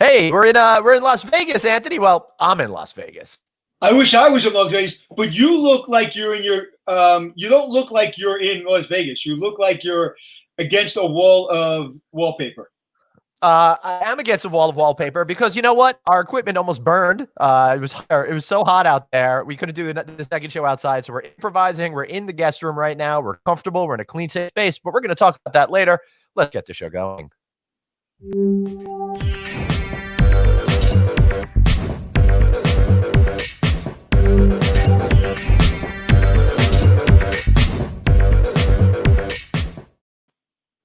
Hey, we're in Las Vegas, Anthony. Well, I'm in Las Vegas. I wish I was in Las Vegas, but you look like you're in your. You don't look like you're in Las Vegas. You look like you're against a wall of wallpaper. I am against a wall of wallpaper because you know what? Our equipment almost burned. It was so hot out there. We couldn't do the second show outside, so we're improvising. We're in the guest room right now. We're comfortable. We're in a clean safe space, but we're going to talk about that later. Let's get the show going.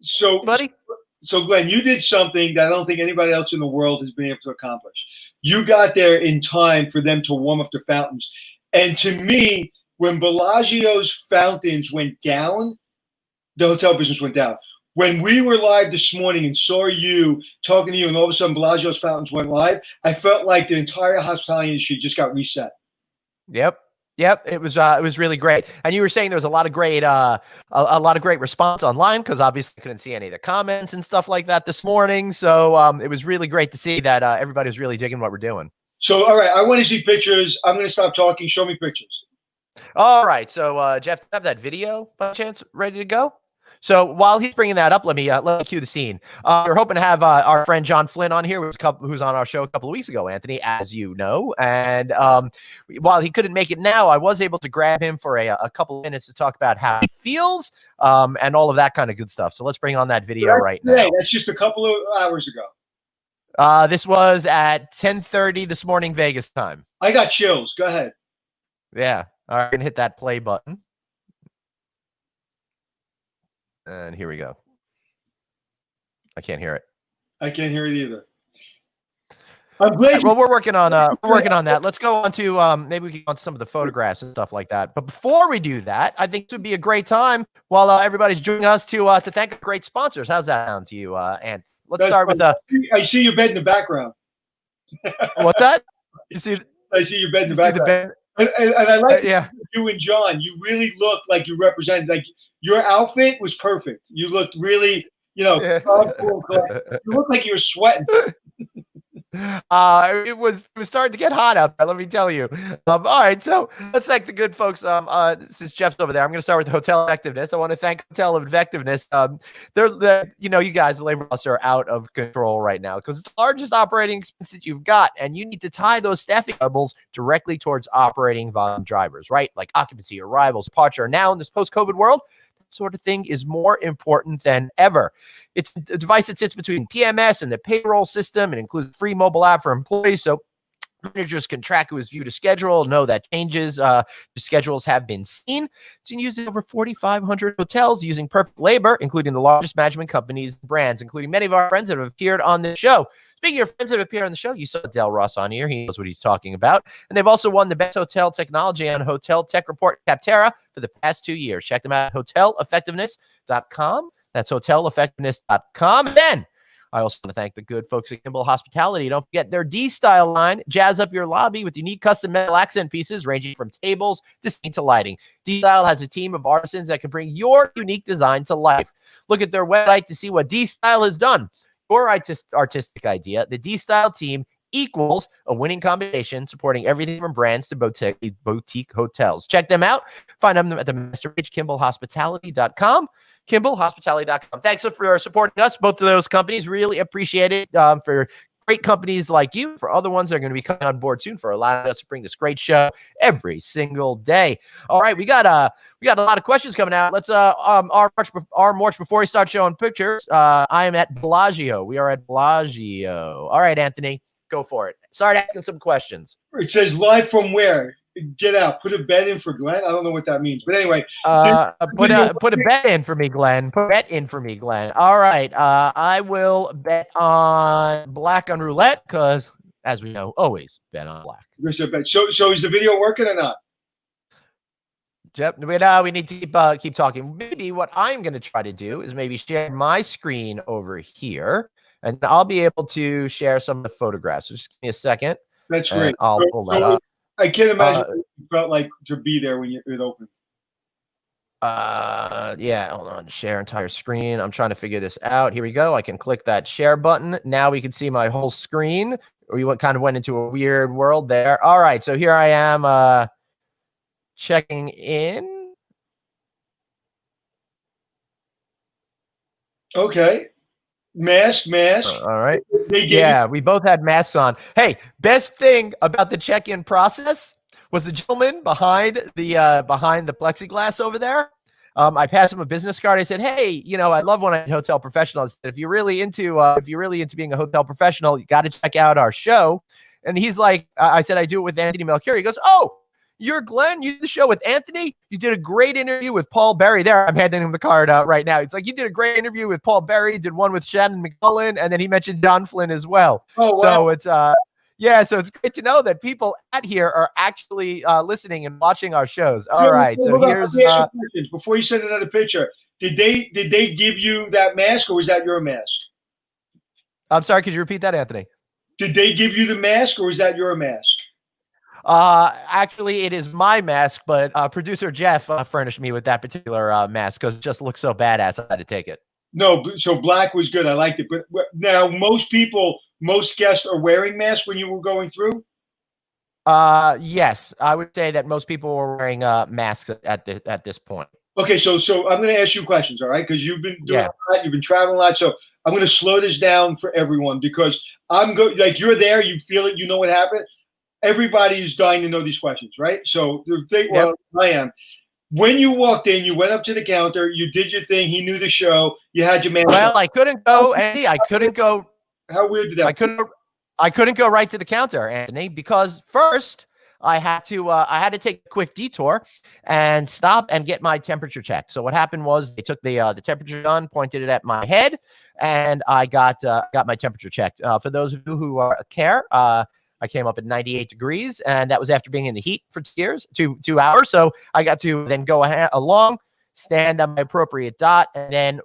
So, buddy. So, Glenn, you did something that I don't think anybody else in the world has been able to accomplish. You got there in time for them to warm up the fountains. And to me, when Bellagio's fountains went down, the hotel business went down. When we were live this morning and saw you talking to you, and all of a sudden Bellagio's fountains went live, I felt like the entire hospitality industry just got reset. Yep, it was really great. And you were saying there was a lot of great response online because obviously I couldn't see any of the comments and stuff like that this morning. So it was really great to see that everybody was really digging what we're doing. So all right, I want to see pictures. I'm going to stop talking. Show me pictures. All right. So Jeff, have that video by chance ready to go? So while he's bringing that up, let me cue the scene. We're hoping to have our friend John Flynn on here, who's on our show a couple of weeks ago, Anthony, as you know. And while he couldn't make it now, I was able to grab him for a couple of minutes to talk about how he feels and all of that kind of good stuff. So let's bring on that video right now. That's just a couple of hours ago. This was at 10:30 this morning, Vegas time. I got chills. Go ahead. Yeah. All right. I'm going to hit that play button. And here we go. I can't hear it. I can't hear it either. I'm glad. Well, we're working on that. Let's go on to maybe we can go on to some of the photographs and stuff like that. But before we do that, I think this would be a great time while everybody's joining us to thank our great sponsors. How's that sound to you, Ant? Let's start with I see your bed in the background. What's that? I see your bed in the background. And I like you and John. You really look like you represent. Like your outfit was perfect. You looked really, you look like you were sweating. It was starting to get hot out there, let me tell you. All right, so let's thank the good folks. Since Jeff's over there, I'm going to start with Hotel Effectiveness. I want to thank Hotel Effectiveness. They're you guys, the labor costs are out of control right now because it's the largest operating expense that you've got, and you need to tie those staffing levels directly towards operating volume drivers, right? Like occupancy, arrivals, departure. Now in this post-COVID world, sort of thing is more important than ever. It's a device that sits between PMS and the payroll system. It includes a free mobile app for employees, so managers can track who is viewed a schedule, know that changes the schedules have been seen. It's been used in over 4,500 hotels using Perfect Labor, including the largest management companies and brands, including many of our friends that have appeared on this show. Speaking of friends that appear on the show, you saw Del Ross on here. He knows what he's talking about. And they've also won the Best Hotel Technology on Hotel Tech Report Capterra for the past 2 years. Check them out at hoteleffectiveness.com. That's hoteleffectiveness.com. And then I also want to thank the good folks at Kimball Hospitality. Don't forget their D-Style line. Jazz up your lobby with unique custom metal accent pieces ranging from tables to lighting. D-Style has a team of artisans that can bring your unique design to life. Look at their website to see what D-Style has done. Your artistic idea, the D-Style team equals a winning combination supporting everything from brands to boutique hotels. Check them out. Find them at the master page, kimballhospitality.com. kimballhospitality.com. Thanks for supporting us. Both of those companies, really appreciate it. For great companies like you, for other ones that are going to be coming on board soon, for allowing us to bring this great show every single day. All right, we got a lot of questions coming out. Let's our march before we start showing pictures. I am at Bellagio. We are at Bellagio. All right, Anthony, go for it. Start asking some questions. It says live from where? Get out. Put a bet in for Glenn. I don't know what that means, but anyway. Put a bet in for me, Glenn. Put a bet in for me, Glenn. All right. I will bet on black on roulette because, as we know, always bet on black. So is the video working or not? Yep. We need to keep talking. Maybe what I'm going to try to do is maybe share my screen over here, and I'll be able to share some of the photographs. So just give me a second. That's great. I'll pull that up. I can't imagine what it felt like to be there when it opened. Yeah, hold on. Share entire screen. I'm trying to figure this out. Here we go. I can click that share button. Now we can see my whole screen. We kind of went into a weird world there. All right, so here I am checking in. Okay. Mask. All right. They gave you. Yeah, we both had masks on. Hey, best thing about the check-in process was the gentleman behind the plexiglass over there. I passed him a business card. I said, "Hey, I love when I hotel professionals. If you're really into being a hotel professional, you got to check out our show." And he's like, "I said I do it with Anthony Melchior." He goes, "Oh, you're Glenn. You did the show with Anthony. You did a great interview with Paul Berry." There, I'm handing him the card out right now. It's like, "You did a great interview with Paul Berry. Did one with Shannon McMullen, and then he mentioned John Flynn as well." Oh, wow. So it's yeah, so it's great to know that people at here are actually listening and watching our shows. All right, so here's before you send another picture. Did they give you that mask, or was that your mask? I'm sorry, could you repeat that, Anthony? Did they give you the mask, or is that your mask? Actually, it is my mask, but producer Jeff furnished me with that particular mask because it just looks so badass. I had to take it. No, so black was good. I liked it. But now most guests are wearing masks when you were going through. Yes, I would say that most people were wearing masks at this point. Okay, so I'm going to ask you questions, all right? Because you've been doing a lot, you've been traveling a lot. So I'm going to slow this down for everyone because I'm good. Like, you're there, you feel it, you know what happened. Everybody is dying to know these questions, right? So the thing, well, I am. When you walked in, you went up to the counter, you did your thing. He knew the show. You had your mask. Well, I couldn't go, Andy. I couldn't go. How weird did that? I couldn't go right to the counter, Anthony, because first I had to take a quick detour and stop and get my temperature checked. So what happened was they took the temperature gun, pointed it at my head, and I got my temperature checked. For those of you who care, I came up at 98 degrees, and that was after being in the heat for 2 hours. So I got to then go along, stand on my appropriate dot, and then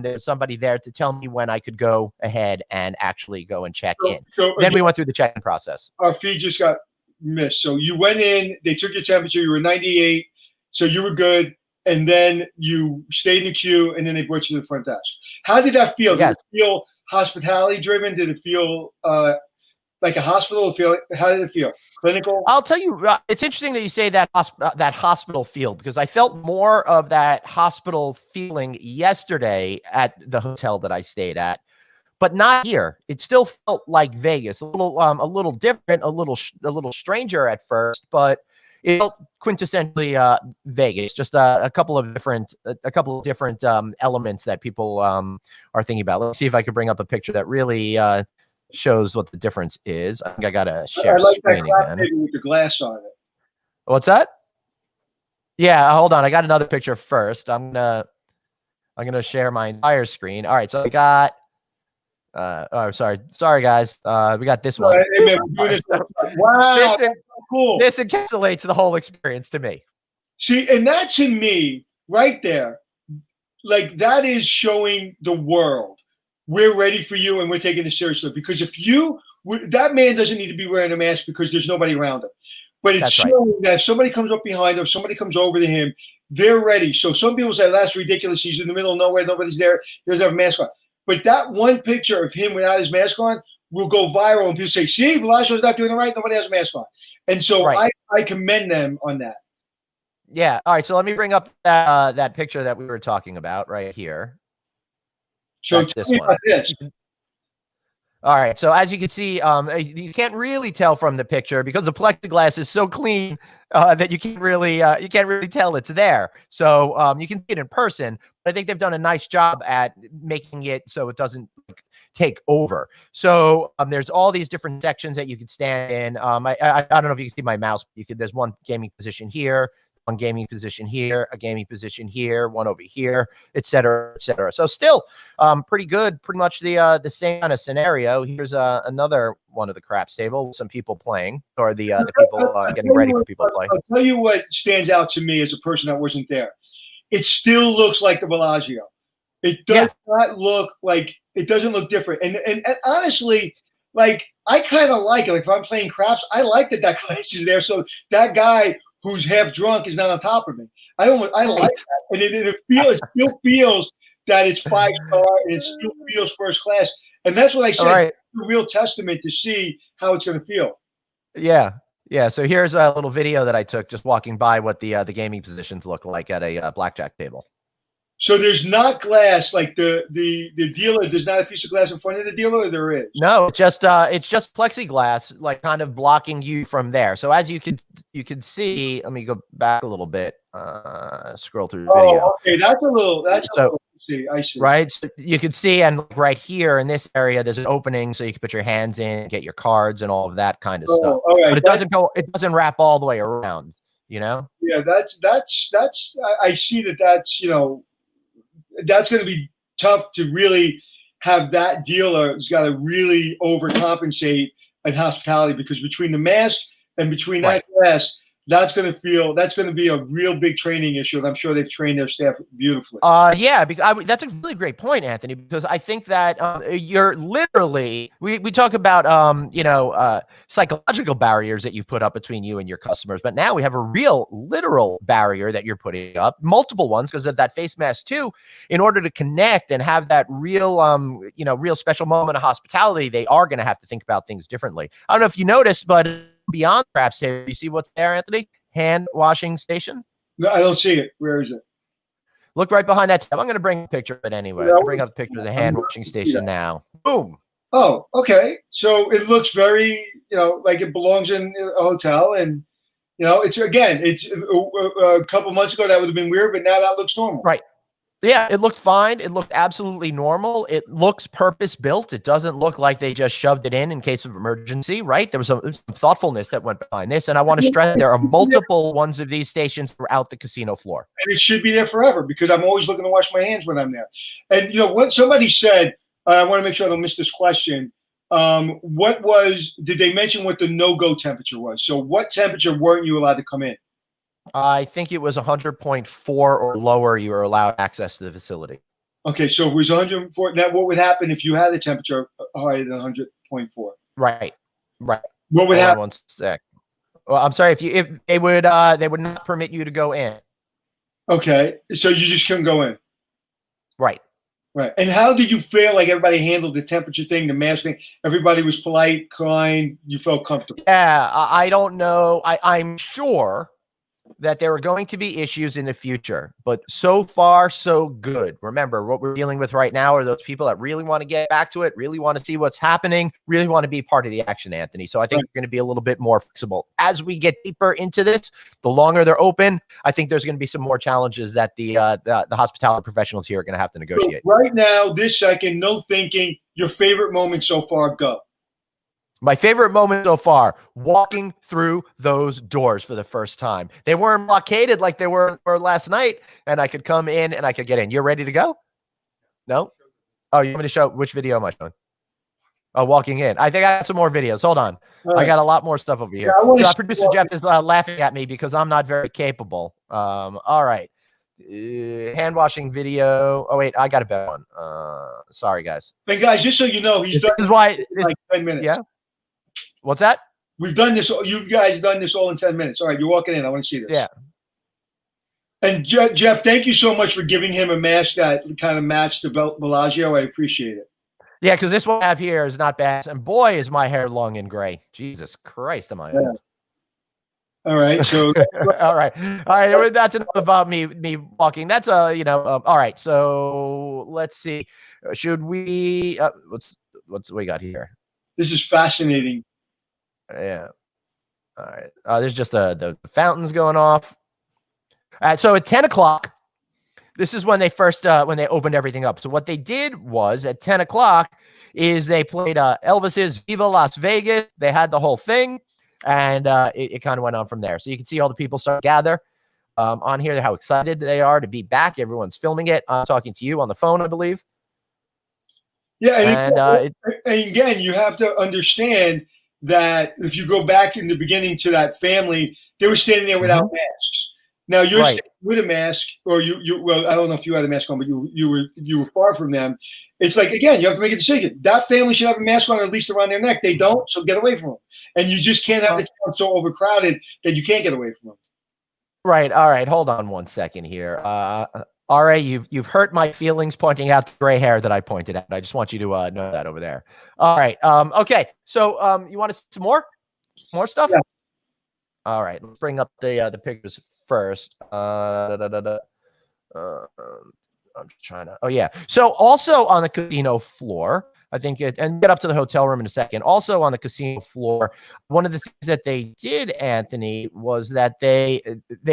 there's somebody there to tell me when I could go ahead and actually go and check in. So then we went through the check-in process. Our feed just got missed. So you went in, they took your temperature, you were 98, so you were good, and then you stayed in the queue, and then they brought you to the front desk. How did that feel? Did it feel hospitality-driven? Did it feel like a hospital? How did it feel? Clinical? I'll tell you, it's interesting that you say that hospital feel, because I felt more of that hospital feeling yesterday at the hotel that I stayed at, but not here. It still felt like Vegas, a little different, a little stranger at first, but it felt quintessentially Vegas. Just a couple of different elements that people are thinking about. Let's see if I could bring up a picture that really shows what the difference is. I think I gotta share screen again with the glass on it. What's that? Yeah, hold on. I got another picture first. I'm gonna share my entire screen. All right, so I got. Oh, sorry, guys. We got this one. Wow, cool. This encapsulates the whole experience to me. See, and that to me, right there, like that is showing the world we're ready for you and we're taking this seriously. Because that man doesn't need to be wearing a mask because there's nobody around him. But it's showing that if somebody comes up behind him, somebody comes over to him, they're ready. So some people say, that's ridiculous. He's in the middle of nowhere. Nobody's there. He doesn't have a mask on. But that one picture of him without his mask on will go viral. And people say, see, Bellagio's not doing it right. Nobody has a mask on. And so I commend them on that. Yeah. All right. So let me bring up that picture that we were talking about right here. So this one. All right. So as you can see, you can't really tell from the picture because the plexiglass is so clean that you can't really tell it's there. So you can see it in person. But I think they've done a nice job at making it so it doesn't take over. So there's all these different sections that you could stand in. I don't know if you can see my mouse. There's one gaming position here, one gaming position here, a gaming position here, one over here, et cetera, et cetera. So still pretty good, pretty much the same kind of scenario. Here's another one of the craps table, some people playing, or the people getting ready for people to play. I'll tell you what stands out to me as a person that wasn't there. It still looks like the Bellagio. It does not look like, it doesn't look different. And honestly, like, I kind of like it. Like, if I'm playing craps, I like that place is there. So that guy who's half drunk is not on top of me. I like Right. that, and it still feels that it's 5-star, and it still feels first class, and that's what I All said. right. It's a real testament to see how it's going to feel. Yeah. Yeah. So here's a little video that I took just walking by what the gaming positions look like at a blackjack table. So there's not glass, like the dealer. There's not a piece of glass in front of the dealer, or there is. No, it's just plexiglass, like kind of blocking you from there. So as you can see, let me go back a little bit, scroll through the video. Oh, okay, that's a little. So I see. right, so you can see, and right here in this area, there's an opening, so you can put your hands in, get your cards, and all of that kind of stuff. All right, But it doesn't wrap all the way around, you know. Yeah, that's. I see that. That's that's going to be tough to really have that dealer who's got to really overcompensate in hospitality, because between the mask and between that glass, that's going to be a real big training issue. And I'm sure they've trained their staff beautifully. Yeah, because that's a really great point, Anthony, because I think that you're literally, we talk about, psychological barriers that you put up between you and your customers, but now we have a real literal barrier that you're putting up, multiple ones, because of that face mask too, in order to connect and have that real, real special moment of hospitality. They are going to have to think about things differently. I don't know if you noticed, but beyond perhaps, you see what's there, Anthony? Hand washing station. No, I don't see it. Where is it? Look right behind that tab. I'm going to bring a picture of it anyway. Yeah, I'll bring up the picture of the hand washing station now. Boom. Oh, okay. So it looks very, like it belongs in a hotel, and it's a couple months ago that would have been weird, but now that looks normal. Right. Yeah, it looked fine. It looked absolutely normal. It looks purpose-built. It doesn't look like they just shoved it in case of emergency, right? There was some thoughtfulness that went behind this, and I want to stress there are multiple ones of these stations throughout the casino floor. And it should be there forever, because I'm always looking to wash my hands when I'm there. And, what somebody said, I want to make sure I don't miss this question. Did they mention what the no-go temperature was? So what temperature weren't you allowed to come in? I think it was 100.4 or lower. You were allowed access to the facility. Okay, so it was 104. Now, what would happen if you had a temperature higher than 100.4? Right. What would happen? One sec. Well, I'm sorry. If they would not permit you to go in. Okay, so you just couldn't go in. Right. Right. And how did you feel like everybody handled the temperature thing, the mask thing? Everybody was polite, kind. You felt comfortable. Yeah, I don't know. I'm sure that there are going to be issues in the future, but so far, so good. Remember, what we're dealing with right now are those people that really want to get back to it, really want to see what's happening, really want to be part of the action, Anthony. So I think we're going to be a little bit more flexible. As we get deeper into this, the longer they're open, I think there's going to be some more challenges that the hospitality professionals here are going to have to negotiate. So right now, this second, no thinking, your favorite moment so far, go. My favorite moment so far, walking through those doors for the first time. They weren't blockaded like they were last night, and I could come in and I could get in. You're ready to go? No? Oh, you want me to show which video am I showing? Oh, walking in. I think I got some more videos. Hold on. I got a lot more stuff over here. Yeah, producer Jeff is laughing at me because I'm not very capable. All right. Hand washing video. Oh, wait, I got a better one. Sorry, guys. Hey, guys, just so you know, This is why, like 10 minutes. Yeah. What's that? We've done this. You guys done this all in 10 minutes. All right, you're walking in. I want to see this. Yeah. And Jeff, thank you so much for giving him a mask that kind of matched the Bellagio. I appreciate it. Yeah, because this one I have here is not bad. And boy, is my hair long and gray. Jesus Christ, am I old? All right. So all right. That's enough about me walking. That's all right. So let's see. Should we what's we got here? This is fascinating. Yeah. All right. There's just the fountains going off. So at 10 o'clock, this is when they first when they opened everything up. So what they did was at 10 o'clock is they played Elvis's Viva Las Vegas. They had the whole thing, and it kind of went on from there. So you can see all the people start to gather on here, how excited they are to be back. Everyone's filming it. I'm talking to you on the phone, I believe. Yeah, and again, you have to understand that if you go back in the beginning to that family, they were standing there without masks. Now you're standing with a mask, or well, I don't know if you had a mask on, but you were far from them. It's like, again, you have to make a decision. That family should have a mask on, at least around their neck. They don't, so get away from them. And you just can't have the town so overcrowded that you can't get away from them. Right. All right. Hold on one second here. RA, you've hurt my feelings pointing out the gray hair that I pointed out. I just want you to know that over there. All right. Okay. So you want to see some more stuff? Yeah. All right. Let's bring up the pictures first. I'm just trying to. Oh yeah. So also on the casino floor, I think and get up to the hotel room in a second. Also on the casino floor, one of the things that they did, Anthony, was that they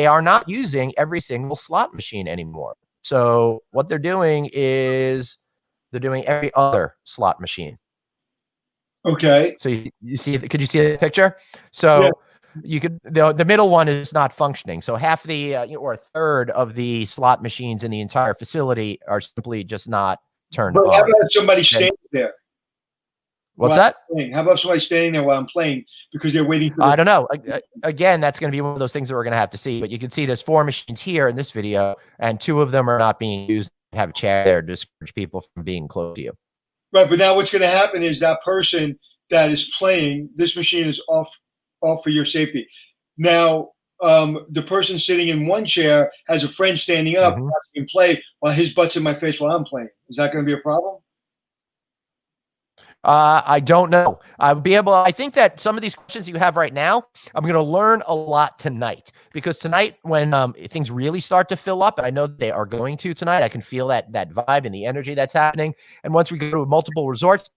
are not using every single slot machine anymore. So what they're doing is they're doing every other slot machine. Okay. So you see, could you see the picture? So Yeah. you could, the middle one is not functioning. So half the or a third of the slot machines in the entire facility are simply just not turned But on. how about somebody standing there? What's that? How about somebody standing there while I'm playing because they're waiting for I don't know. Again, that's going to be one of those things that we're going to have to see. But you can see there's 4 machines here in this video, and 2 of them are not being used. Have a chair there to discourage people from being close to you. Right, but now what's going to happen is that person that is playing, this machine is off for your safety. Now, the person sitting in one chair has a friend standing up watching him play while his butt's in my face while I'm playing. Is that going to be a problem? I don't know. I think that some of these questions you have right now, I'm going to learn a lot tonight, because tonight when things really start to fill up, and I know they are going to tonight, I can feel that vibe and the energy that's happening. And once we go to multiple resorts,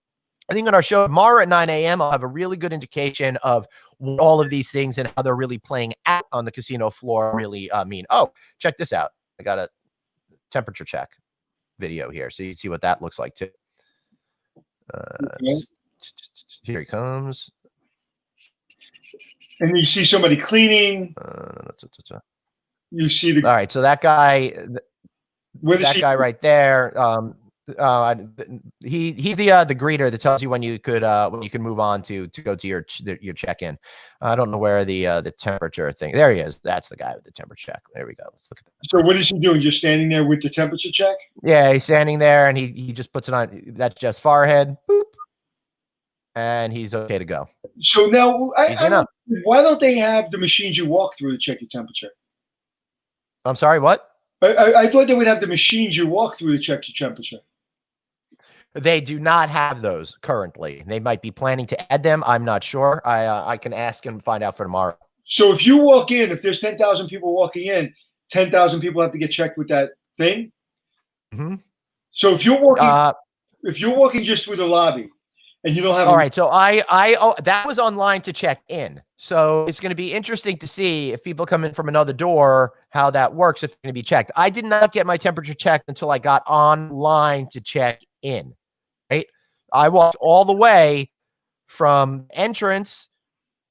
I think on our show tomorrow at 9 a.m., I'll have a really good indication of what all of these things and how they're really playing out on the casino floor really mean. Oh, check this out. I got a temperature check video here, so you see what that looks like too. Here he comes. And you see somebody cleaning. You see the. All right, so that guy, guy right there. He's the greeter that tells you when you can move on to go to your check-in. I don't know where the temperature thing. There he is. That's the guy with the temperature check. There we go. Let's look at that. So what is he doing? Just standing there with the temperature check? Yeah, he's standing there and he just puts it on. That's just forehead. Boop, and he's okay to go. So now, why don't they have the machines you walk through to check your temperature? I'm sorry, what? I thought they would have the machines you walk through to check your temperature. They do not have those currently. They might be planning to add them. I'm not sure. I can ask and find out for tomorrow. So if you walk in, if there's 10,000 people walking in, 10,000 people have to get checked with that thing. Mm-hmm. So if you're walking just through the lobby, and you don't have. All right, so that was online to check in. So it's going to be interesting to see if people come in from another door, how that works, if it's going to be checked. I did not get my temperature checked until I got online to check in. Right, I walked all the way from entrance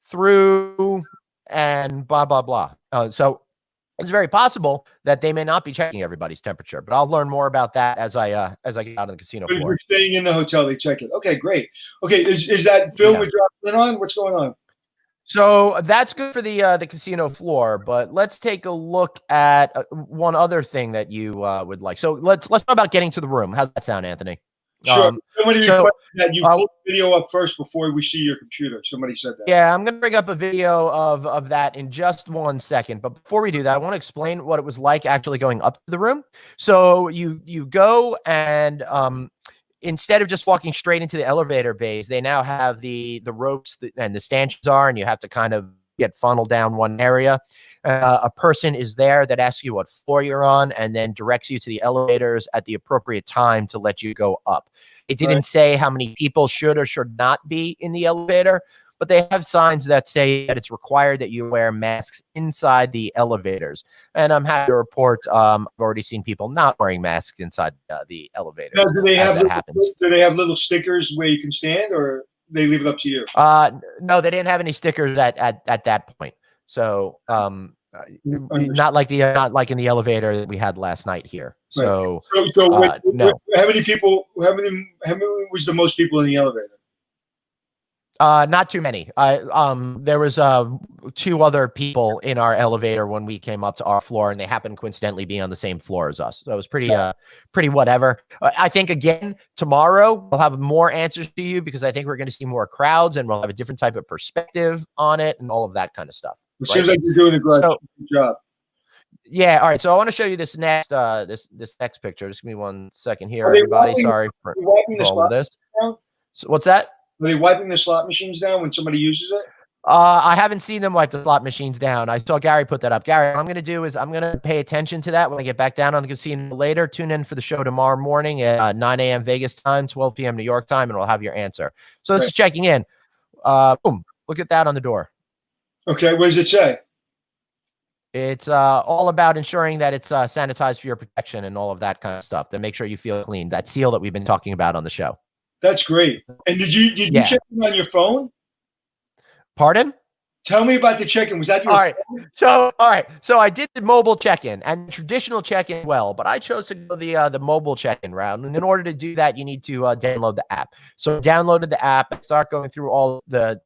through and blah blah blah. So it's very possible that they may not be checking everybody's temperature, but I'll learn more about that as I get out on the casino floor. You're staying in the hotel, they check it. Okay, great. Okay, is that film with Jocelyn on? What's going on? So that's good for the casino floor, but let's take a look at one other thing that you would like. So let's talk about getting to the room. How's that sound, Anthony? Sure. Somebody requested that you pull the video up first before we see your computer. Somebody said that. Yeah, I'm going to bring up a video of that in just 1 second. But before we do that, I want to explain what it was like actually going up to the room. So you go and instead of just walking straight into the elevator bays, they now have the ropes and the stanchions are, and you have to kind of get funneled down one area. A person is there that asks you what floor you're on and then directs you to the elevators at the appropriate time to let you go up. It didn't say how many people should or should not be in the elevator, but they have signs that say that it's required that you wear masks inside the elevators. And I'm happy to report I've already seen people not wearing masks inside the elevator. Now, do they have little stickers where you can stand, or they leave it up to you? No, they didn't have any stickers at that point. So not like in the elevator that we had last night here. So, no. How many people? How many was the most people in the elevator? Not too many. There was 2 other people in our elevator when we came up to our floor, and they happened to coincidentally be on the same floor as us. So it was pretty whatever. I think again tomorrow we'll have more answers to you, because I think we're going to see more crowds and we'll have a different type of perspective on it and all of that kind of stuff. It seems like you're doing a great job. Yeah. All right. So I want to show you this next this next picture. Just give me 1 second here, Are they everybody. wiping, Sorry are they wiping for the all of slot this. down? So what's that? Are they wiping the slot machines down when somebody uses it? I haven't seen them wipe the slot machines down. I saw Gary put that up. Gary, what I'm going to do is I'm going to pay attention to that when I get back down on the casino later. Tune in for the show tomorrow morning at 9 a.m. Vegas time, 12 p.m. New York time, and we'll have your answer. So this is checking in. Boom. Look at that on the door. Okay. What does it say? It's all about ensuring that it's sanitized for your protection and all of that kind of stuff to make sure you feel clean. That seal that we've been talking about on the show. That's great. And did you check in on your phone? Pardon? Tell me about the check-in. Was that your phone? So I did the mobile check-in and traditional check-in but I chose to go the mobile check-in route. And in order to do that, you need to download the app. So I downloaded the app and start going through all the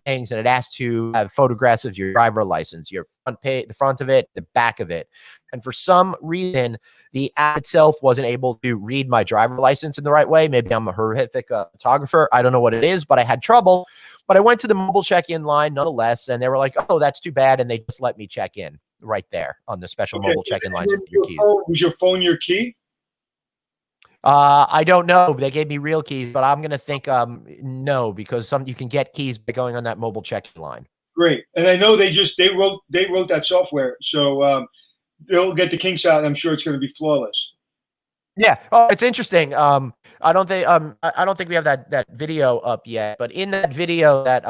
things, and it asked to have photographs of your driver license, your front page, the front of it, the back of it. And for some reason, the app itself wasn't able to read my driver license in the right way. Maybe I'm a horrific photographer. I don't know what it is, but I had trouble. But I went to the mobile check-in line nonetheless, and they were like, oh, that's too bad. And they just let me check in right there on the special mobile check-in lines with your keys. Was your phone your key? I don't know. They gave me real keys, but I'm going to think no, because you can get keys by going on that mobile check-in line. Great. And I know they wrote that software. So they'll get the kinks out, and I'm sure it's going to be flawless. Yeah. Oh, it's interesting. I don't think we have that video up yet, but in that video that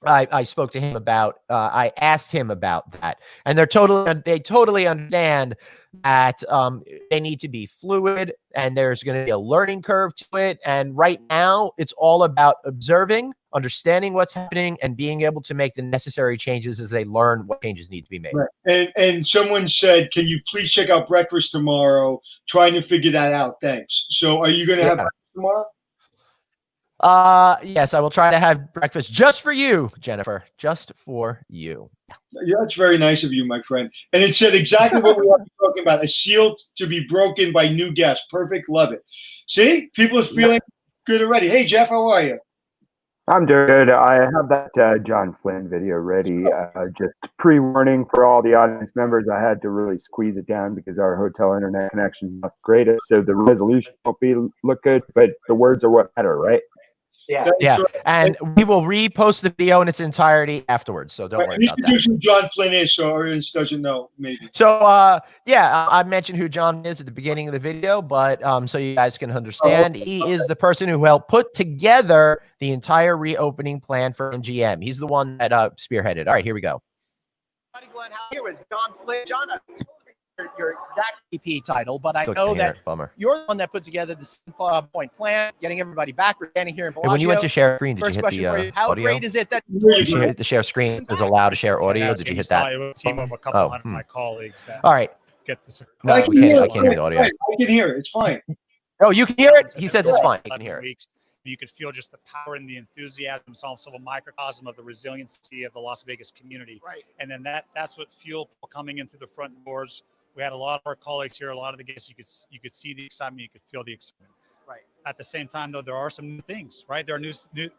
I spoke to him about, I asked him about that, and they totally understand that they need to be fluid, and there's going to be a learning curve to it. And right now, it's all about observing, understanding what's happening, and being able to make the necessary changes as they learn what changes need to be made. Right. And someone said, "Can you please check out breakfast tomorrow?" Trying to figure that out. Thanks. So, are you going to have breakfast tomorrow? Yes, I will try to have breakfast just for you, Jennifer. Just for you. Yeah, that's very nice of you, my friend. And it said exactly what we were talking about: a seal to be broken by new guests. Perfect. Love it. See, people are feeling good already. Hey, Jeff, how are you? I'm doing good. I have that John Flynn video ready. Just pre-warning for all the audience members, I had to really squeeze it down because our hotel internet connection is not the greatest, so the resolution won't look good, but the words are what matter, right? Yeah. And we will repost the video in its entirety afterwards, so don't worry about that. Who John Flynn is, so our audience doesn't know, maybe. So, I mentioned who John is at the beginning of the video, but so you guys can understand, he is the person who helped put together the entire reopening plan for MGM. He's the one that spearheaded. All right, here we go. Glenn, here with John Flynn. John, your exact EP title, but I know that you're the one that put together the point plan, getting everybody back. We're standing here in Bellagio. When you went to share screen, did you hit the how audio? Great is it that you hit the share screen? Is allowed to share audio? Did you hit that? A team of a couple hundred of my colleagues. That all right. Get this. No, I can't hear the audio. I can hear it. It's fine. Oh, you can hear it? He says it's fine. You can hear it. You could feel just the power and the enthusiasm. It's also a microcosm of the resiliency of the Las Vegas community. Right. And then that's what fueled people coming in through the front doors. We had a lot of our colleagues here, a lot of the guests. You could see the excitement, you could feel the excitement. Right. At the same time, though, there are some new things, right? There are new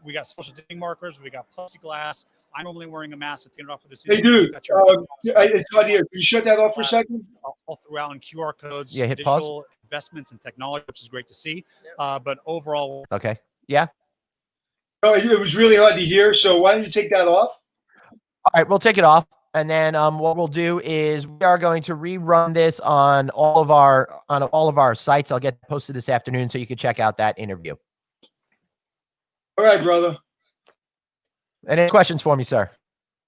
we got social distancing markers, we got plexiglass. I'm normally wearing a mask. It's off for this. Hey, dude, it's not here. Can you shut that off for a second? All throughout and QR codes, hit digital pause. Investments in technology, which is great to see. But overall, okay, yeah. Oh, it was really hard to hear. So why don't you take that off? All right, we'll take it off. And then what we'll do is we are going to rerun this on all of our sites. I'll get posted this afternoon so you can check out that interview. All right, brother. Any questions for me, sir?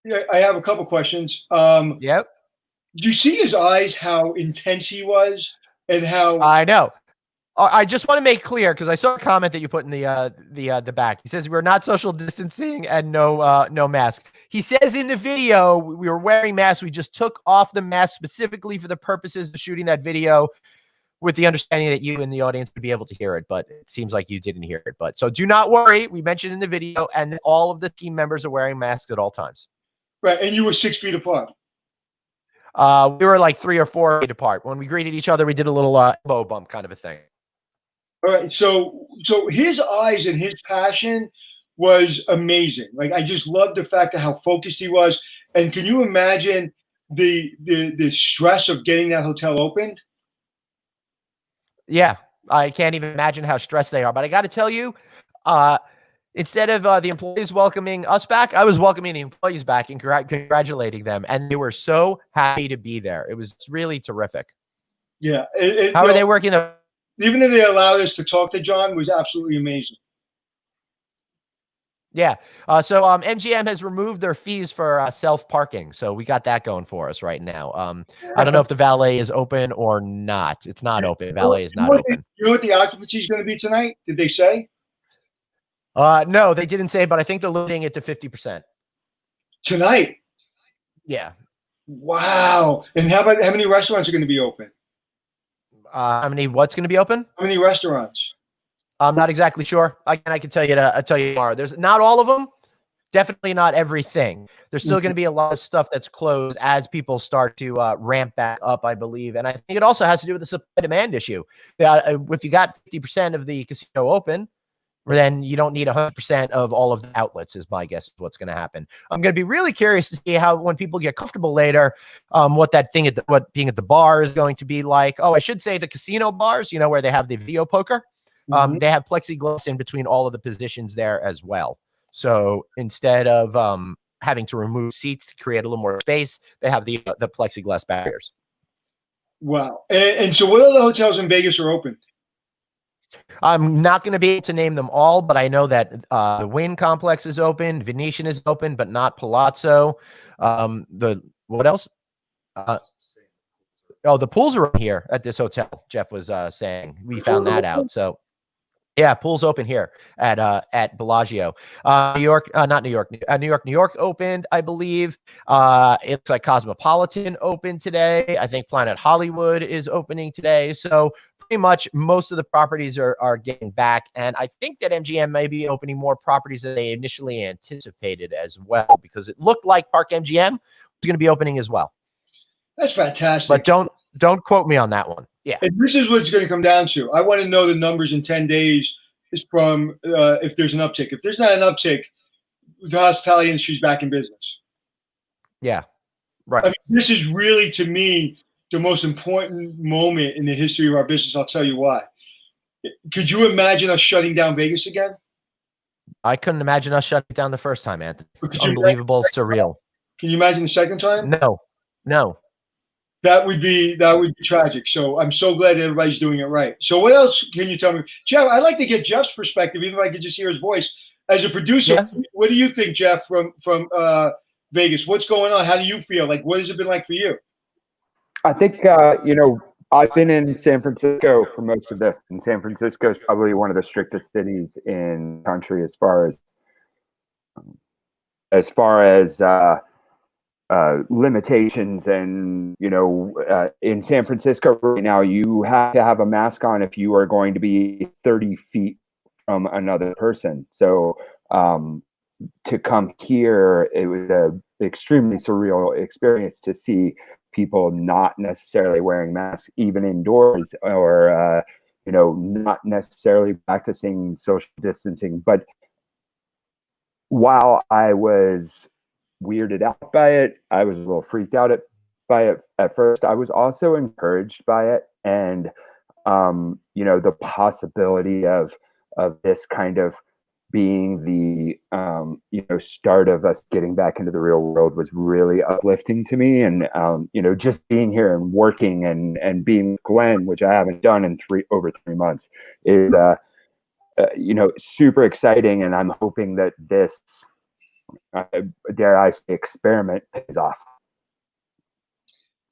Yeah, I have a couple questions. Yep. Do you see his eyes, how intense he was, and how I know. I just want to make clear because I saw a comment that you put in the back. He says we're not social distancing and no mask. He says in the video we were wearing masks. We just took off the mask specifically for the purposes of shooting that video, with the understanding that you in the audience would be able to hear it. But it seems like you didn't hear it. But so do not worry. We mentioned in the video, and all of the team members are wearing masks at all times. Right, and you were 6 feet apart. We were like 3 or 4 feet apart. When we greeted each other, we did a little elbow bump kind of a thing. All right, so his eyes and his passion was amazing. Like, I just loved the fact of how focused he was. And can you imagine the stress of getting that hotel opened? Yeah, I can't even imagine how stressed they are. But I got to tell you, instead of the employees welcoming us back, I was welcoming the employees back and congratulating them, and they were so happy to be there. It was really terrific. Yeah. How are they working? Even if they allowed us to talk to John, was absolutely amazing. Yeah. So MGM has removed their fees for self-parking. So we got that going for us right now. I don't know if the valet is open or not. It's not open. Valet is not open. You know what the occupancy is going to be tonight? Did they say? No, they didn't say, but I think they're limiting it to 50%. Tonight? Yeah. Wow. And how many restaurants are going to be open? How many? What's going to be open? How many restaurants? I'm not exactly sure. I can tell you tomorrow. There's not all of them. Definitely not everything. There's still going to be a lot of stuff that's closed as people start to ramp back up, I believe. And I think it also has to do with the supply-demand issue. If you got 50% of the casino open, then you don't need 100% of all of the outlets, is my guess, is what's going to happen. I'm going to be really curious to see how, when people get comfortable later, what that thing what being at the bar is going to be like. Oh, I should say the casino bars, where they have the video poker. They have plexiglass in between all of the positions there as well. So instead of having to remove seats to create a little more space, they have the plexiglass barriers. Wow. And so what other hotels in Vegas are open? I'm not going to be able to name them all, but I know that the Wynn complex is open, Venetian is open, but not Palazzo. What else? The pools are here at this hotel. Jeff was saying we found that out. So. Yeah, pool's open here at Bellagio. New York opened, I believe. It looks like Cosmopolitan opened today. I think Planet Hollywood is opening today. So pretty much most of the properties are getting back. And I think that MGM may be opening more properties than they initially anticipated as well, because it looked like Park MGM was going to be opening as well. That's fantastic. But don't quote me on that one. Yeah. And this is what it's going to come down to. I want to know the numbers in 10 days is from if there's an uptick. If there's not an uptick, the hospitality industry is back in business. Yeah. Right. I mean, this is really, to me, the most important moment in the history of our business. I'll tell you why. Could you imagine us shutting down Vegas again? I couldn't imagine us shutting down the first time, Anthony. It's unbelievable, surreal. Can you imagine the second time? No. That would be tragic. So I'm so glad everybody's doing it right. So what else can you tell me, Jeff? I'd like to get Jeff's perspective, even if I could just hear his voice as a producer. Yeah. What do you think, Jeff, from Vegas? What's going on? How do you feel? Like, what has it been like for you? I think I've been in San Francisco for most of this, and San Francisco is probably one of the strictest cities in the country as far as limitations. And in San Francisco right now, you have to have a mask on if you are going to be 30 feet from another person. So to come here, it was an extremely surreal experience to see people not necessarily wearing masks even indoors, or not necessarily practicing social distancing. But while I was weirded out by it, I was a little freaked out by it at first, I was also encouraged by it. And the possibility of this kind of being the start of us getting back into the real world was really uplifting to me. And just being here and working and being with Glenn, which I haven't done in over 3 months, is super exciting. And I'm hoping that this dare I say experiment pays off.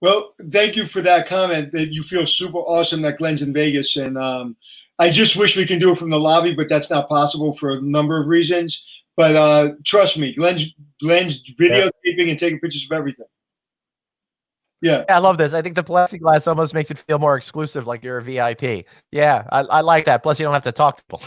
Well, thank you for that comment, that you feel super awesome that Glenn's in Vegas. And I just wish we can do it from the lobby, but that's not possible for a number of reasons. But trust me, Glenn's videotaping and taking pictures of everything. Yeah, I love this. I think the plexiglass almost makes it feel more exclusive, like you're a VIP. Yeah, I like that. Plus, you don't have to talk to people.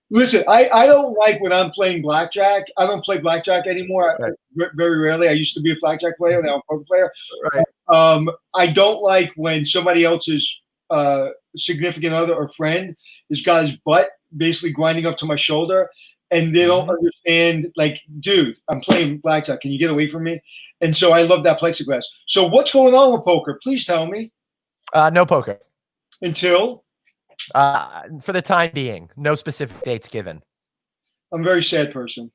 Listen, I don't like when I'm playing blackjack. I don't play blackjack anymore. Right. Very rarely. I used to be a blackjack player. Now I'm a poker player. Right. I don't like when somebody else's significant other or friend has got his butt basically grinding up to my shoulder. and they don't understand. Like, dude, I'm playing blackjack. Can you get away from me? And so I love that plexiglass. So what's going on with poker? Please tell me. No poker. Until For the time being, no specific dates given. I'm a very sad person.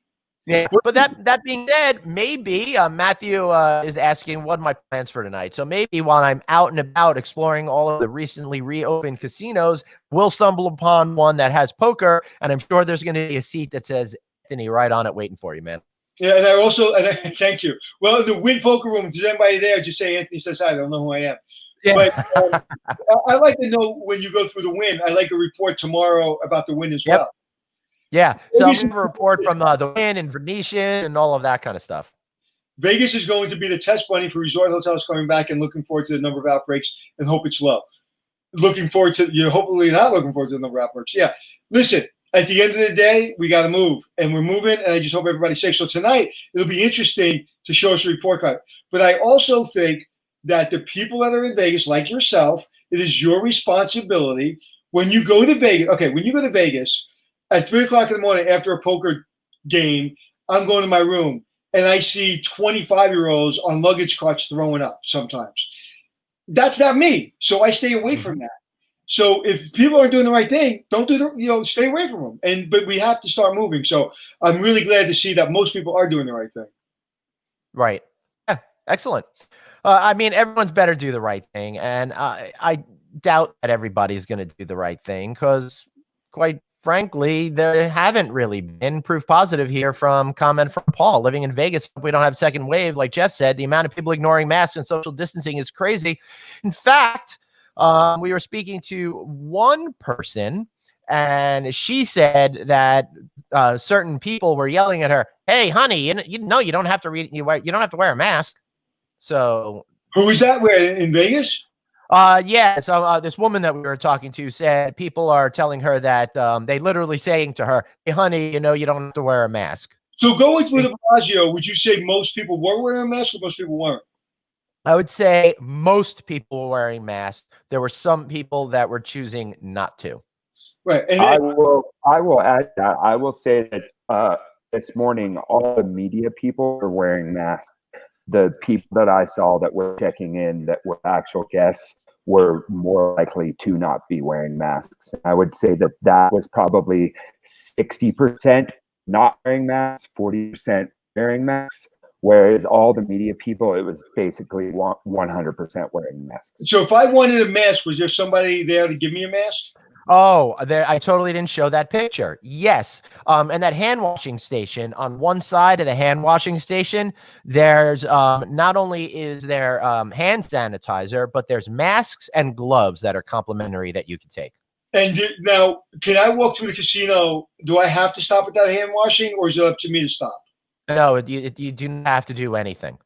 Yeah, but that being said, maybe Matthew is asking what are my plans for tonight. So maybe while I'm out and about exploring all of the recently reopened casinos, we'll stumble upon one that has poker, and I'm sure there's going to be a seat that says Anthony right on it, waiting for you, man. Yeah, and thank you. Well, in the Win Poker Room, if there's anybody there, just say Anthony says hi. I don't know who I am. Yeah. But I like to know when you go through the Win. I like a report tomorrow about the Win as well. Yeah, so I'm going to report from the Win and Venetian and all of that kind of stuff. Vegas is going to be the test bunny for resort hotels coming back, and looking forward to the number of outbreaks and hope it's low. Looking forward to you. Hopefully not looking forward to the number of outbreaks. Yeah. Listen, at the end of the day, we got to move, and we're moving, and I just hope everybody's safe. So tonight, it'll be interesting to show us a report card. But I also think that the people that are in Vegas, like yourself, it is your responsibility when you go to Vegas. Okay, when you go to Vegas at 3 o'clock in the morning after a poker game, I'm going to my room and I see 25-year-olds on luggage carts throwing up sometimes. That's not me. So I stay away from that. So if people aren't doing the right thing, don't do stay away from them. But we have to start moving. So I'm really glad to see that most people are doing the right thing. Right. Yeah. Excellent. I mean, everyone's better do the right thing. And I doubt that everybody's going to do the right thing because, quite frankly, there haven't really been proof positive here from comment from Paul. Living in Vegas, we don't have a second wave. Like Jeff said, the amount of people ignoring masks and social distancing is crazy. In fact, we were speaking to one person, and she said that certain people were yelling at her, "Hey, honey, you don't have to you don't have to wear a mask." So who is that? Where in Vegas? Yeah. So this woman that we were talking to said people are telling her that they literally saying to her, "Hey, honey, you don't have to wear a mask." So going through the Bellagio, would you say most people were wearing a mask or most people weren't? I would say most people were wearing masks. There were some people that were choosing not to. Right. And I will add that. I will say that this morning, all the media people were wearing masks. The people that I saw that were checking in that were actual guests were more likely to not be wearing masks. I would say that was probably 60% not wearing masks, 40% wearing masks, whereas all the media people, it was basically 100% wearing masks. So if I wanted a mask, was there somebody there to give me a mask? Oh, I totally didn't show that picture. Yes. And that hand washing station, on one side of the hand washing station, there's not only is there hand sanitizer, but there's masks and gloves that are complimentary that you can take. And now, can I walk through the casino? Do I have to stop at that hand washing, or is it up to me to stop? No, you do not have to do anything.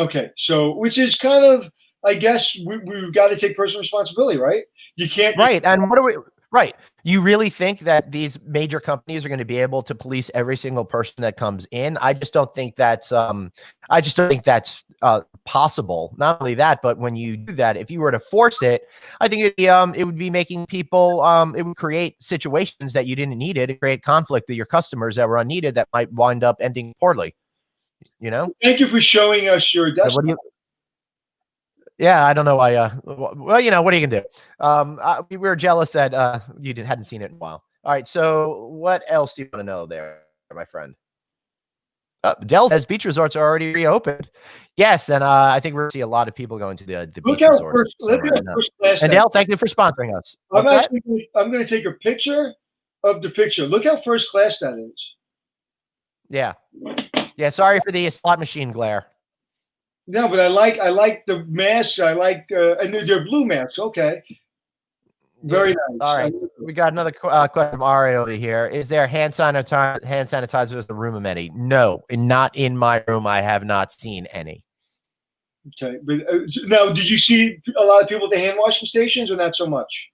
Okay. So, which is kind of, I guess, we've got to take personal responsibility, right? You can't. Right. And what are we? Right. You really think that these major companies are going to be able to police every single person that comes in? I just don't think that's possible. Not only that, but when you do that, if you were to force it, I think it would be making people it would create situations that you didn't need it. It create conflict with your customers that were unneeded that might wind up ending poorly. Thank you for showing us your desktop. Yeah, I don't know why. Well, what are you gonna do? We were jealous that you hadn't seen it in a while. All right, so what else do you want to know there, my friend? Dell says beach resorts are already reopened. Yes, and I think we're going to see a lot of people going to the beach resorts. And Dell, thank you for sponsoring us. I'm going to take a picture of the picture. Look how first class that is. Yeah. Sorry for the slot machine glare. No, but I like the masks. I like and they're blue masks. Okay, very nice. All right, we got another question from Ari over here. Is there hand sanitizer as the room amenity? No, not in my room. I have not seen any. Okay, but now, did you see a lot of people at the hand washing stations, or not so much?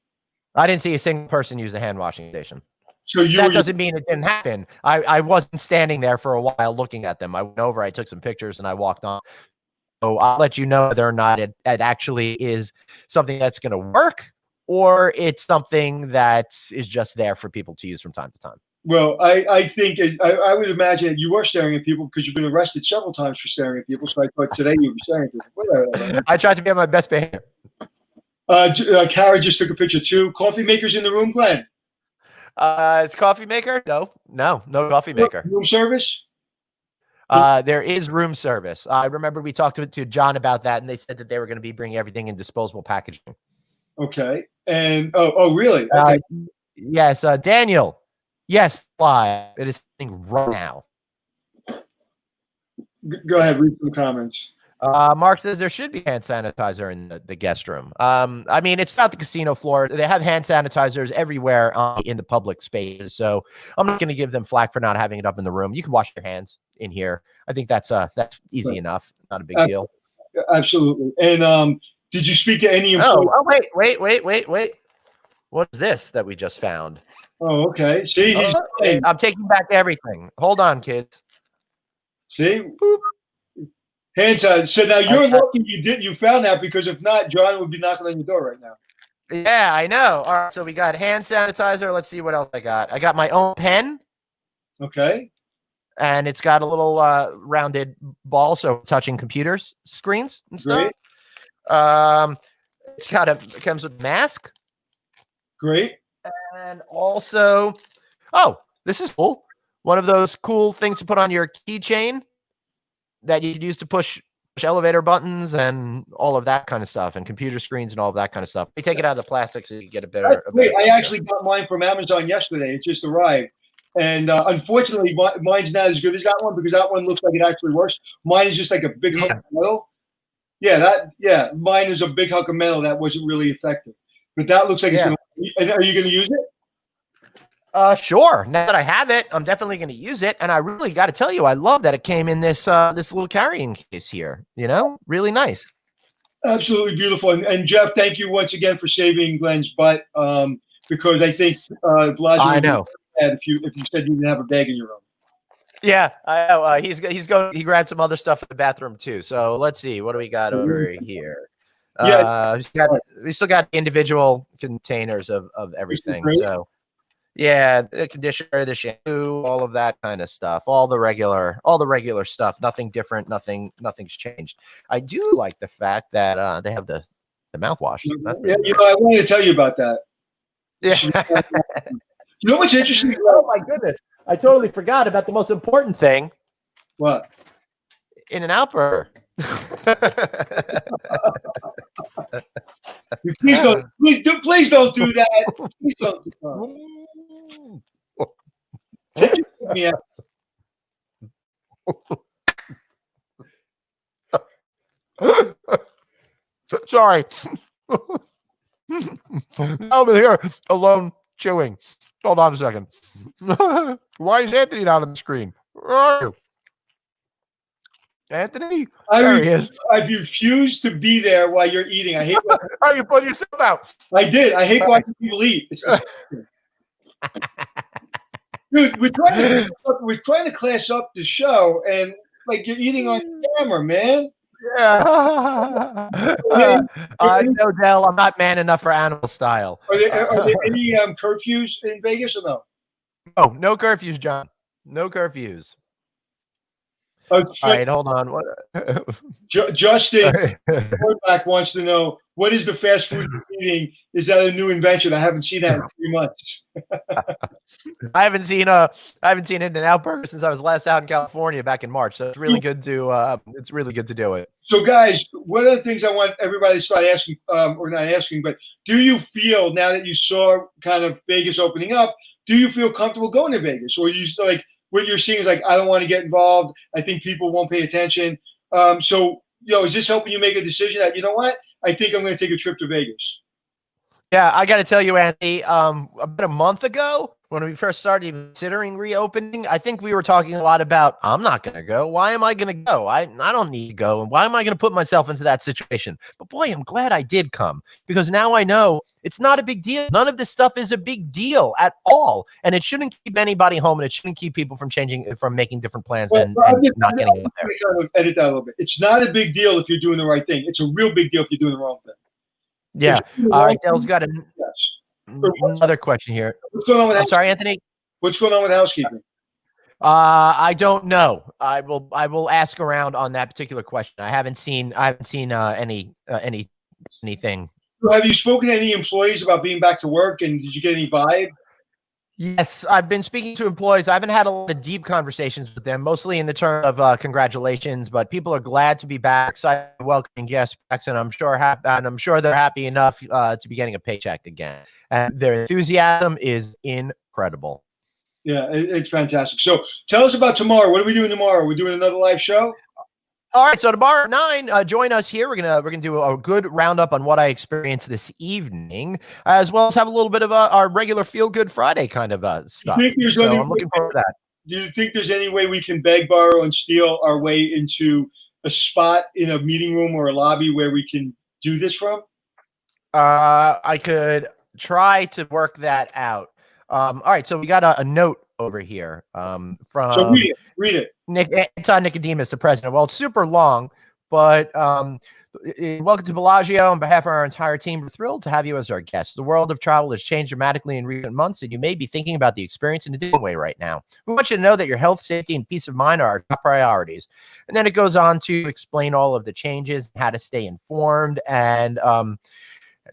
I didn't see a single person use the hand washing station. So that doesn't mean it didn't happen. I wasn't standing there for a while looking at them. I went over, I took some pictures, and I walked on. So I'll let you know whether or not it actually is something that's going to work, or it's something that is just there for people to use from time to time. Well, I think I would imagine that you are staring at people because you've been arrested several times for staring at people. So I thought today you'd be staring at people. Whatever. I tried to be on my best behavior. Kara just took a picture too. Coffee makers in the room, Glenn. Is coffee maker? No coffee maker. Room service. There is room service. I remember we talked to John about that, and they said that they were going to be bringing everything in disposable packaging. Okay. And oh, really? Okay. Yes, Daniel. Yes, live. It is happening right now. Go ahead. Read some comments. Mark says there should be hand sanitizer in the guest room. I mean, it's not the casino floor. They have hand sanitizers everywhere in the public spaces. So I'm not going to give them flack for not having it up in the room. You can wash your hands in here. I think that's easy enough. Not a big deal. Absolutely. And did you speak to any? Wait. What is this that we just found? Oh, okay. See, I'm taking back everything. Hold on, kids. See? Boop. Hand sanitizer. So now you're lucky you found that, because if not, John would be knocking on your door right now. Yeah, I know. All right, so we got hand sanitizer. Let's see what else I got. I got my own pen. Okay. And it's got a little rounded ball, so touching computers screens and stuff. Great. It comes with a mask. Great. And also, this is cool. One of those cool things to put on your keychain that you could use to push elevator buttons and all of that kind of stuff, and computer screens and all of that kind of stuff. They take it out of the plastic so you get a better. I actually got mine from Amazon yesterday. It just arrived. And unfortunately, mine's not as good as that one, because that one looks like it actually works. Mine is just like a big hunk of metal. Yeah, mine is a big hunk of metal that wasn't really effective. But that looks like it's going to. Are you going to use it? Sure. Now that I have it, I'm definitely going to use it. And I really got to tell you, I love that it came in this this little carrying case here. You know, really nice. Absolutely beautiful. And Jeff, thank you once again for saving Glenn's butt. Because I think Bellagio. I know. If you said you didn't have a bag in your room. Yeah, I know. He grabbed some other stuff in the bathroom too. So let's see, what do we got over here? We still got individual containers of everything. So yeah, the conditioner, the shampoo, all of that kind of stuff, all the regular stuff. Nothing different. Nothing's changed. I do like the fact that they have the mouthwash. Yeah, I wanted to tell you about that. Yeah. You know what's interesting? Oh my goodness. I totally forgot about the most important thing. What? In-N-Out burger. Please don't do that. Please don't do that. Sorry. I'm here alone chewing. Hold on a second. Why is Anthony not on the screen? Where are you? Anthony? There he is. I refuse to be there while you're eating. I hate. You putting yourself out? I did. I hate watching people eat. It's dude, we're trying to class up the show, and like you're eating on camera, man. Yeah. No, Dell, I'm not man enough for animal style. Are there any curfews in Vegas or no? Oh, no curfews, John. No curfews. All right, hold on. Justin wants to know, what is the fast food you're eating? Is that a new invention? I haven't seen that in 3 months. I haven't seen In-N-Out burger since I was last out in California back in March. So it's really good to do it. So guys, one of the things I want everybody to start asking, or not asking, but do you feel, now that you saw kind of Vegas opening up, do you feel comfortable going to Vegas? Or you still, like, what you're seeing is like, I don't want to get involved. I think people won't pay attention. So, is this helping you make a decision that, you know what? I think I'm going to take a trip to Vegas. Yeah, I got to tell you, Anthony, about a month ago, when we first started considering reopening, I think we were talking a lot about, I'm not going to go. Why am I going to go? I don't need to go. And why am I going to put myself into that situation? But boy, I'm glad I did come, because now I know it's not a big deal. None of this stuff is a big deal at all. And it shouldn't keep anybody home, and it shouldn't keep people from making different plans and not getting out there. Edit that a little bit. It's not a big deal if you're doing the right thing. It's a real big deal if you're doing the wrong thing. Yeah. All right. Dale's got another question here. What's going on with I'm sorry, Anthony. What's going on with housekeeping? I don't know. I will ask around on that particular question. I haven't seen anything. Have you spoken to any employees about being back to work, and did you get any vibe? Yes, I've been speaking to employees. I haven't had a lot of deep conversations with them, mostly in the term of congratulations. But people are glad to be back, excited, welcoming guests back, and I'm sure they're happy enough to be getting a paycheck again. And their enthusiasm is incredible. Yeah, it's fantastic. So tell us about tomorrow. What are we doing tomorrow? We're doing another live show? All right, so tomorrow at 9, join us here. We're gonna do a good roundup on what I experienced this evening, as well as have a little bit of our regular Feel Good Friday kind of stuff. So I'm looking forward to that. Do you think there's any way we can beg, borrow, and steal our way into a spot in a meeting room or a lobby where we can do this from? I could try to work that out. All right, so we got a note over here from So read it. Anton Nicodemus, the president. Well, it's super long, but welcome to Bellagio. On behalf of our entire team, we're thrilled to have you as our guest. The world of travel has changed dramatically in recent months, and you may be thinking about the experience in a different way right now. We want you to know that your health, safety, and peace of mind are our top priorities. And then it goes on to explain all of the changes, how to stay informed, and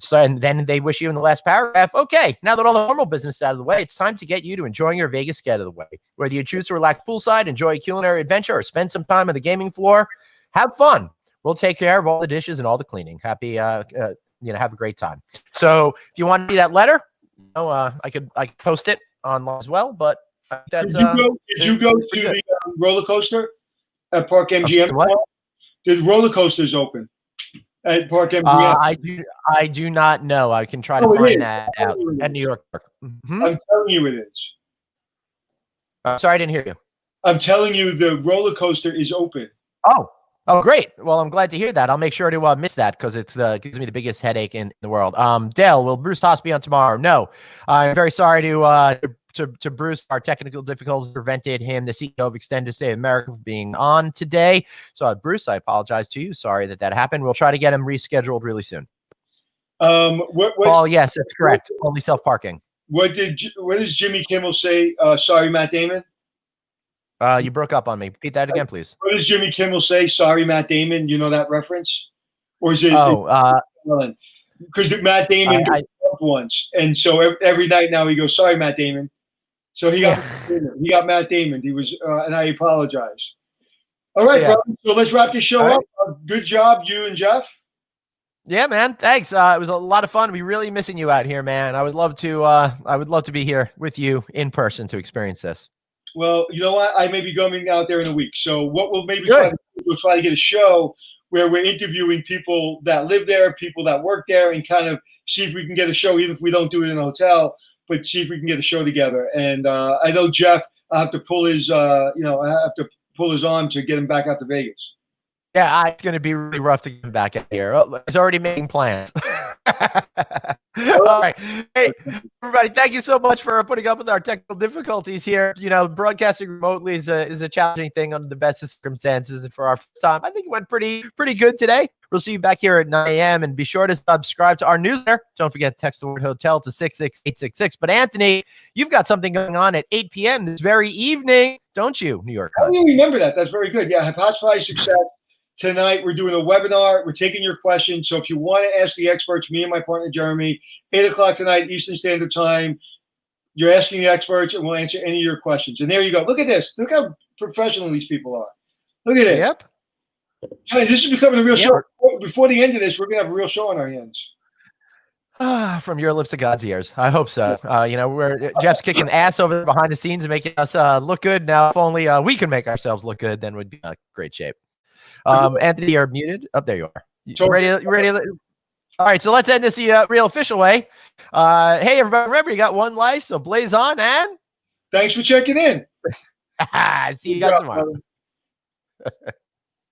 then they wish you in the last paragraph, okay, now that all the normal business is out of the way, it's time to get you to enjoying your Vegas get out of the way. Whether you choose to relax poolside, enjoy a culinary adventure, or spend some time on the gaming floor, have fun. We'll take care of all the dishes and all the cleaning. Happy, have a great time. So if you want to see that letter, I could post it online as well. But that's did you go to the roller coaster at Park MGM? The roller coaster's open at Park MGM. I do not know. I can try to find that out at New York. Mm-hmm. I'm telling you it is. Sorry, I didn't hear you. I'm telling you the roller coaster is open. Oh, great. Well, I'm glad to hear that. I'll make sure to miss that because it gives me the biggest headache in the world. Dale, will Bruce Haas be on tomorrow? No. I'm very sorry to Bruce. Our technical difficulties prevented him, the CEO of Extended Stay America, from being on today. So, Bruce, I apologize to you. Sorry that happened. We'll try to get him rescheduled really soon. Yes, that's correct. Only self-parking. What does Jimmy Kimmel say? Sorry, Matt Damon. You broke up on me. Repeat that again, please. What does Jimmy Kimmel say? Sorry, Matt Damon. You know that reference, or is it? Because Matt Damon got once, and so every night now he goes, "Sorry, Matt Damon." So he got Matt Damon. He was, and I apologize. All right, brother. So let's wrap this show up. Good job, you and Jeff. Yeah, man. Thanks. It was a lot of fun. We're really missing you out here, man. I would love to be here with you in person to experience this. Well, you know what? I may be going out there in a week. So what we'll maybe we'll try to get a show where we're interviewing people that live there, people that work there, and kind of see if we can get a show, even if we don't do it in a hotel, but see if we can get a show together. And I know Jeff, I have to pull his, arm to get him back out to Vegas. Yeah, it's going to be really rough to get him back out here. He's already making plans. All right. Hey, everybody, thank you so much for putting up with our technical difficulties here. Broadcasting remotely is a challenging thing under the best of circumstances. And for our first time, I think it went pretty good today. We'll see you back here at 9 a.m. And be sure to subscribe to our newsletter. Don't forget to text the word hotel to 66866. But Anthony, you've got something going on at 8 p.m. this very evening, don't you, New York? I don't remember that. That's very good. Yeah, Hospitality Success. Tonight, we're doing a webinar. We're taking your questions. So if you want to ask the experts, me and my partner, Jeremy, 8 o'clock tonight, Eastern Standard Time, you're asking the experts, and we'll answer any of your questions. And there you go. Look at this. Look how professional these people are. Look at it. Yep. This is becoming a real show. Before the end of this, we're going to have a real show on our hands. From your lips to God's ears. I hope so. Jeff's kicking ass over there behind the scenes and making us look good. Now, if only we can make ourselves look good, then we'd be in great shape. Anthony, you're muted. Oh, there you are. You ready? All right, so let's end this the real official way. Hey, everybody, remember, you got one life, so blaze on, and thanks for checking in. See you guys tomorrow.